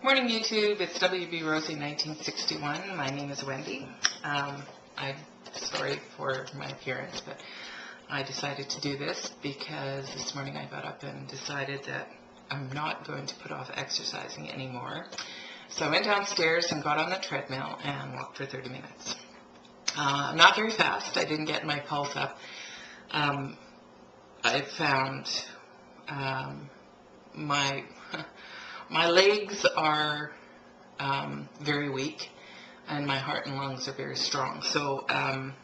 Morning YouTube, it's WB Rosie 1961. My name is Wendy. I'm sorry for my appearance, but I decided to do this because this morning I got up and decided that I'm not going to put off exercising anymore. So I went downstairs and got on the treadmill and walked for 30 minutes. Not very fast. I didn't get my pulse up. I found my legs are very weak, and my heart and lungs are very strong. So I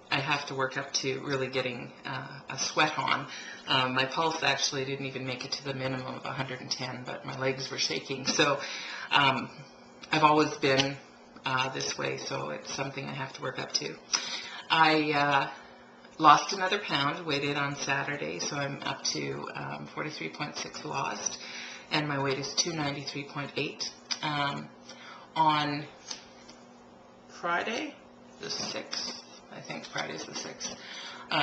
have to work up to really getting a sweat on. My pulse actually didn't even make it to the minimum of 110, but my legs were shaking. So I've always been this way, so it's something I have to work up to. I lost another pound, weighed in on Saturday, so I'm up to 43.6 lost, and my weight is 293.8. On Friday, the 6th, I think Friday's the 6th,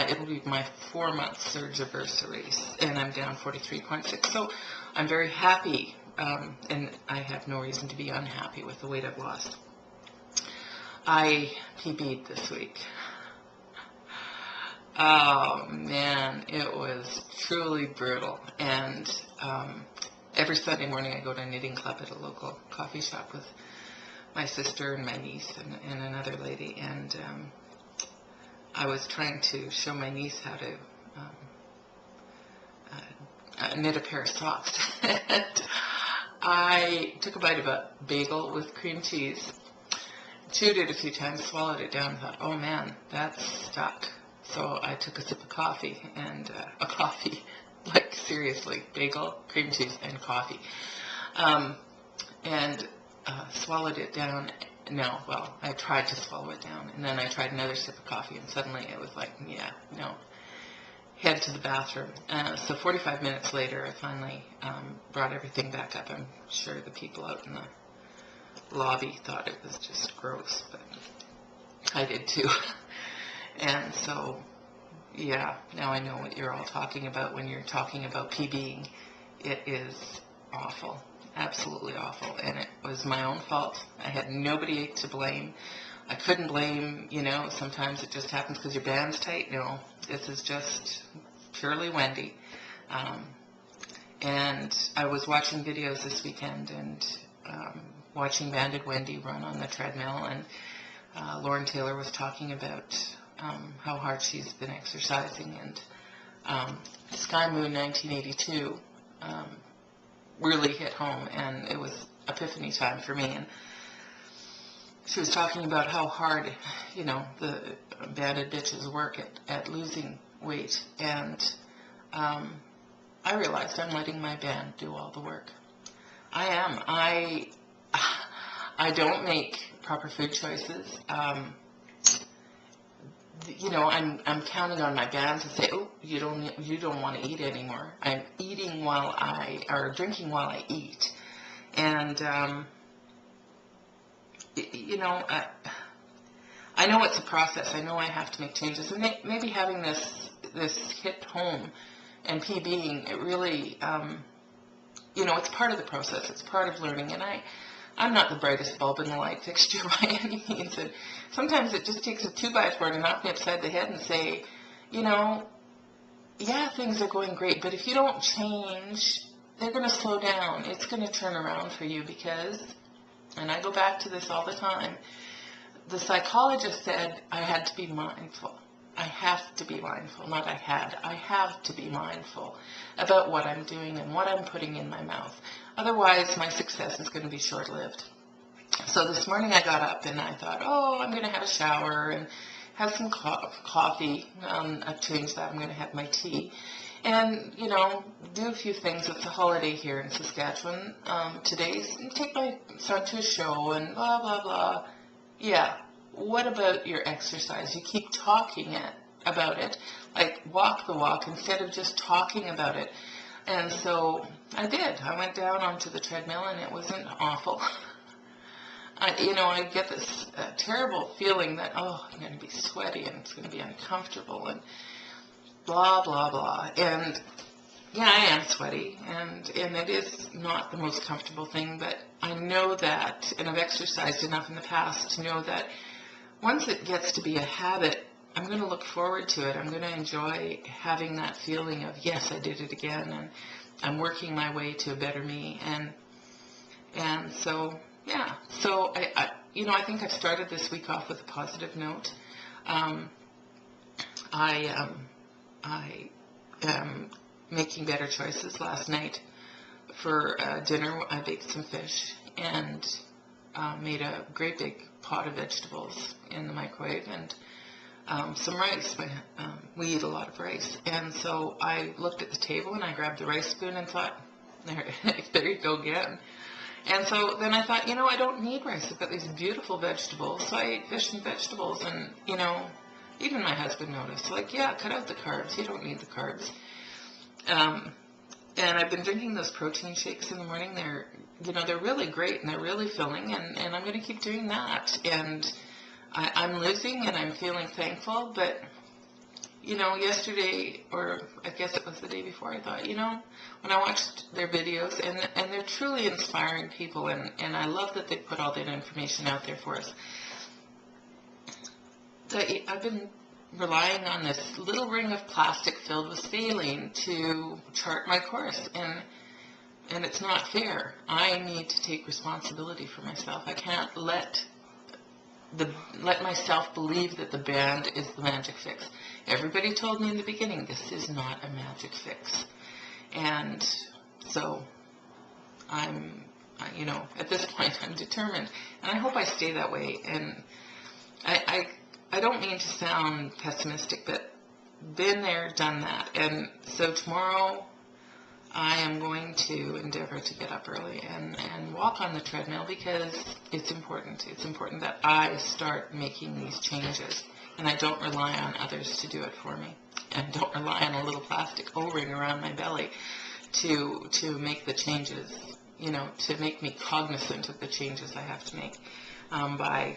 it'll be my 4-month surge anniversary, and I'm down 43.6. So I'm very happy, and I have no reason to be unhappy with the weight I've lost. I PB'd this week. Oh man, it was truly brutal. And every Sunday morning I go to a knitting club at a local coffee shop with my sister and my niece and another lady, and I was trying to show my niece how to knit a pair of socks. And I took a bite of a bagel with cream cheese, chewed it a few times, swallowed it down, and thought, oh man, that's stuck. So I took a sip of coffee, and a coffee, like seriously, bagel, cream cheese, and coffee, and swallowed it down. No, well, I tried to swallow it down, and then I tried another sip of coffee, and suddenly it was like, yeah, no, head to the bathroom. So 45 minutes later, I finally brought everything back up. I'm sure the people out in the lobby thought it was just gross, but I did too. And so, yeah, now I know what you're all talking about when you're talking about PBing. It is awful, absolutely awful, and it was my own fault. I had nobody to blame. I couldn't blame, sometimes it just happens because your band's tight. No, this is just purely Wendy. And I was watching videos this weekend and watching Banded Wendy run on the treadmill, and Lauren Taylor was talking about how hard she's been exercising, and Sky Moon 1982 really hit home, and it was epiphany time for me. And she was talking about how hard, the banded bitches work at losing weight, and I realized I'm letting my band do all the work. I am. I don't make proper food choices. I'm counting on my band to say, oh, you don't want to eat anymore. I'm eating drinking while I eat. And, I know it's a process. I know I have to make changes. And maybe having this hit home and PBing, it really, it's part of the process. It's part of learning. And I'm not the brightest bulb in the light fixture by any means, and sometimes it just takes a 2x4 to knock me upside the head and say, yeah, things are going great, but if you don't change, they're going to slow down. It's going to turn around for you because, and I go back to this all the time, the psychologist said I had to be mindful. I have to be mindful, not I have to be mindful about what I'm doing and what I'm putting in my mouth. Otherwise, my success is going to be short-lived. So this morning I got up and I thought, oh, I'm going to have a shower and have some coffee. I've changed that. I'm going to have my tea. And, do a few things. It's a holiday here in Saskatchewan. Take my son to a show and blah, blah, blah. Yeah. What about your exercise? You keep talking about it, like walk the walk instead of just talking about it. And so I did. I went down onto the treadmill, and it wasn't awful. I get this terrible feeling that, oh, I'm going to be sweaty, and it's going to be uncomfortable, and blah, blah, blah. And yeah, I am sweaty, and it is not the most comfortable thing, but I know that, and I've exercised enough in the past to know that once it gets to be a habit, I'm going to look forward to it. I'm going to enjoy having that feeling of, yes, I did it again, and I'm working my way to a better me, and so, yeah. So, I think I've started this week off with a positive note. I am making better choices. Last night for dinner, I baked some fish and made a great big pot of vegetables in the microwave and some rice. We eat a lot of rice. And so I looked at the table and I grabbed the rice spoon and thought, there you go again. And so then I thought, I don't need rice. I've got these beautiful vegetables. So I ate fish and vegetables, and, even my husband noticed, like, yeah, cut out the carbs. You don't need the carbs. And I've been drinking those protein shakes in the morning. They're really great, and they're really filling, and I'm going to keep doing that. And I'm losing, and I'm feeling thankful, but, yesterday, or I guess it was the day before, I thought, when I watched their videos, and they're truly inspiring people, and I love that they put all that information out there for us. I've been relying on this little ring of plastic filled with saline to chart my course, and it's not fair. I need to take responsibility for myself. I can't let myself believe that the band is the magic fix. Everybody told me in the beginning, this is not a magic fix. And so I'm, at this point, I'm determined. And I hope I stay that way. And I don't mean to sound pessimistic, but been there, done that. And so tomorrow I am going to endeavor to get up early and walk on the treadmill, because it's important. It's important that I start making these changes, and I don't rely on others to do it for me, and don't rely on a little plastic O-ring around my belly to make the changes, to make me cognizant of the changes I have to make by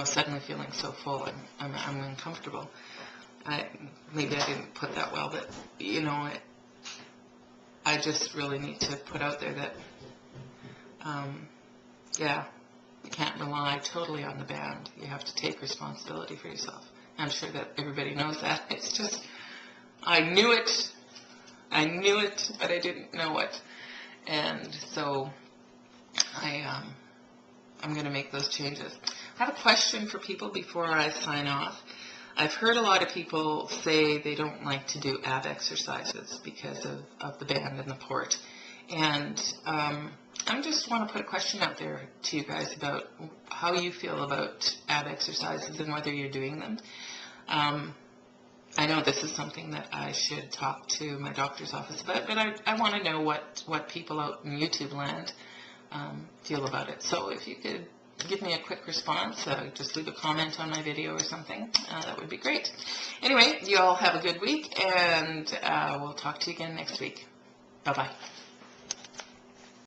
suddenly feeling so full and I'm uncomfortable. Maybe I didn't put that well, but, I just really need to put out there that, you can't rely totally on the band. You have to take responsibility for yourself. I'm sure that everybody knows that. It's just, I knew it, but I didn't know it. And so I'm going to make those changes. I have a question for people before I sign off. I've heard a lot of people say they don't like to do ab exercises because of the band and the port. And I just want to put a question out there to you guys about how you feel about ab exercises and whether you're doing them. I know this is something that I should talk to my doctor's office about, but I want to know what people out in YouTube land feel about it. So if you could give me a quick response, just leave a comment on my video or something, that would be great. Anyway, you all have a good week, and we'll talk to you again next week. Bye-bye.